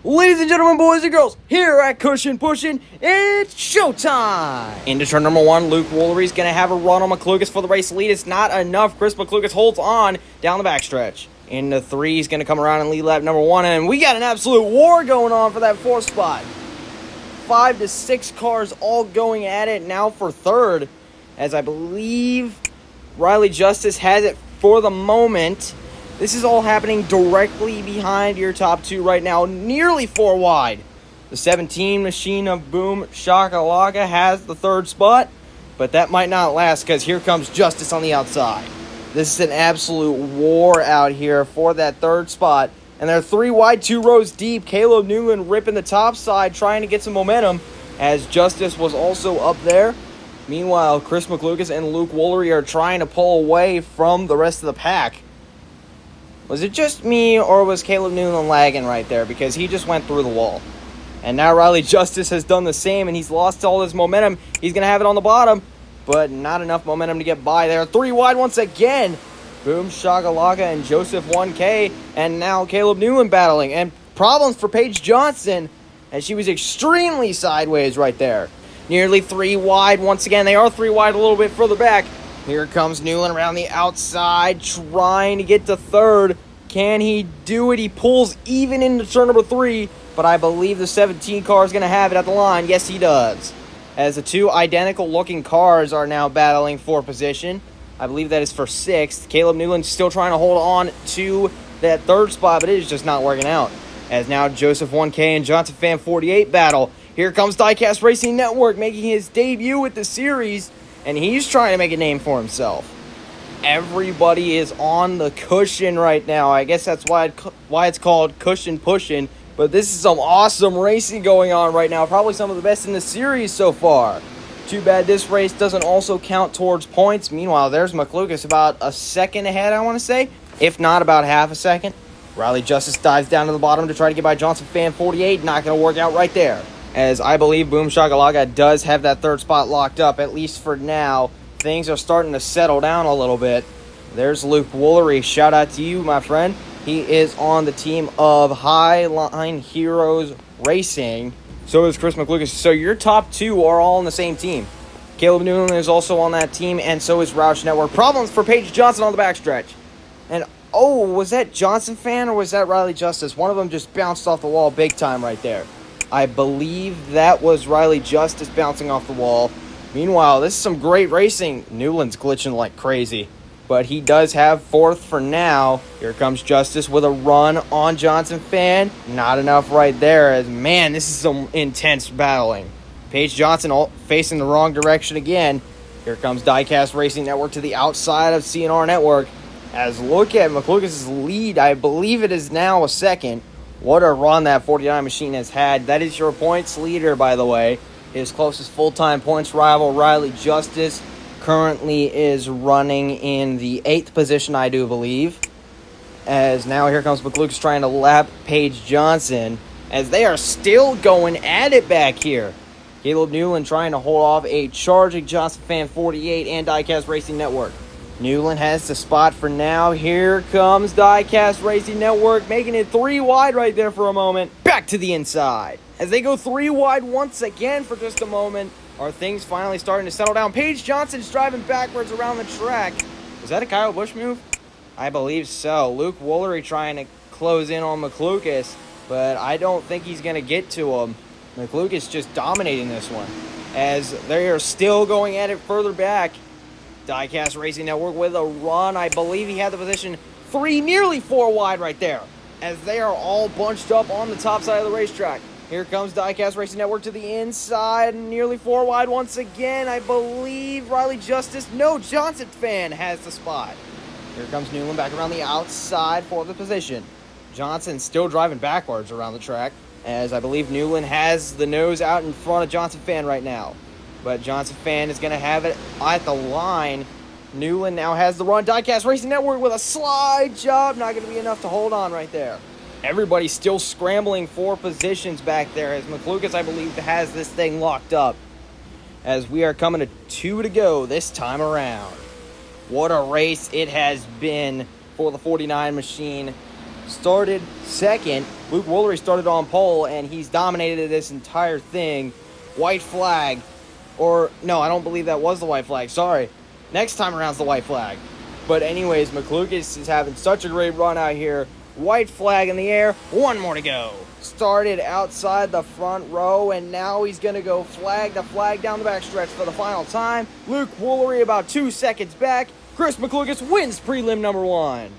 Ladies and gentlemen, boys and girls, here at Pushin, it's showtime! Into turn number one, Luke Woolery's going to have a run on McClugas for the race lead. It's not enough. Chris McClugas holds on down the backstretch. Into three, he's going to come around and lead lap number one, and we got an absolute war going on for that fourth spot. 5 to 6 cars all going at it now for third, as I believe Riley Justice has it for the moment. This is all happening directly behind your top two right now, nearly 4 wide. The 17 machine of Boom Shakalaka has the third spot, but that might not last because here comes Justice on the outside. This is an absolute war out here for that third spot, and they're 3 wide, 2 rows deep. Caleb Newland ripping the top side, trying to get some momentum, as Justice was also up there. Meanwhile, Chris McClugas and Luke Woolery are trying to pull away from the rest of the pack. Was it just me, or was Caleb Newland lagging right there? Because he just went through the wall. And now Riley Justice has done the same, and he's lost all his momentum. He's going to have it on the bottom, but not enough momentum to get by there. 3 wide once again. Boom Shakalaka and Joseph 1K, and now Caleb Newland battling. And problems for Paige Johnson, as she was extremely sideways right there. Nearly 3 wide once again. They are 3 wide a little bit further back. Here comes Newland around the outside, trying to get to third. Can he do it? He pulls even into turn number 3, but I believe the 17 car is going to have it at the line. Yes, he does. As the 2 identical-looking cars are now battling for position. I believe that is for 6th. Caleb Newland still trying to hold on to that third spot, but it is just not working out. As now Joseph 1K and Johnson Fan 48 battle. Here comes Diecast Racing Network making his debut with the series, and he's trying to make a name for himself. Everybody is on the cushion right now. I guess that's why it's called Cushion Pushin'. But this is some awesome racing going on right now. Probably some of the best in the series so far. Too bad this race doesn't also count towards points. Meanwhile, there's McClugas about a second ahead, I want to say. If not, about half a second. Riley Justice dives down to the bottom to try to get by Johnson Fan 48. Not going to work out right there, as I believe Boom Shakalaka does have that third spot locked up, at least for now. Things are starting to settle down a little bit. There's Luke Woolery. Shout out to you, my friend. He is on the team of Highline Heroes Racing. So is Chris McClugas. So your top 2 are all on the same team. Caleb Newland is also on that team, and so is Roush Network. Problems for Paige Johnson on the backstretch. And, oh, was that Johnson Fan or was that Riley Justice? One of them just bounced off the wall big time right there. I believe that was Riley Justice bouncing off the wall. Meanwhile, this is some great racing. Newland's glitching like crazy, but he does have 4th for now. Here comes Justice with a run on Johnson Fan. Not enough right there, as, man, this is some intense battling. Paige Johnson facing the wrong direction again. Here comes Diecast Racing Network to the outside of CNR Network. As look at McClugas' lead, I believe it is now a second. What a run that 49 machine has had. That is your points leader, by the way. His closest full-time points rival, Riley Justice, currently is running in the 8th position, I do believe. As now here comes McClugas trying to lap Paige Johnson, as they are still going at it back here. Caleb Newland trying to hold off a charging Johnson Fan 48 and Diecast Racing Network. Newland has the spot for now. Here comes Diecast Racing Network, making it 3 wide right there for a moment. Back to the inside. As they go 3 wide once again for just a moment, are things finally starting to settle down? Paige Johnson's driving backwards around the track. Was that a Kyle Busch move? I believe so. Luke Woolery trying to close in on McClugas, but I don't think he's going to get to him. McClugas just dominating this one, as they are still going at it further back. Diecast Racing Network with a run. I believe he had the position 3, nearly 4 wide right there, as they are all bunched up on the top side of the racetrack. Here comes Diecast Racing Network to the inside, nearly 4 wide once again. I believe Riley Justice, no, Johnson Fan has the spot. Here comes Newland back around the outside for the position. Johnson still driving backwards around the track, as I believe Newland has the nose out in front of Johnson Fan right now. But Johnson Fan is going to have it at the line. Newland now has the run. Diecast Racing Network with a slide job. Not going to be enough to hold on right there. Everybody's still scrambling for positions back there, as McClugas, I believe, has this thing locked up. As we are coming to 2 to go this time around. What a race it has been for the 49 machine. started second. Luke Woolery started on pole, and he's dominated this entire thing. White flag. Or, no, I don't believe that was the white flag. Sorry. Next time around's the white flag. But anyways, McCluskey is having such a great run out here. White flag in the air. One more to go. Started outside the front row, and now he's going to go flag to flag down the backstretch for the final time. Luke Woolery about 2 seconds back. Chris McCluskey wins prelim number 1.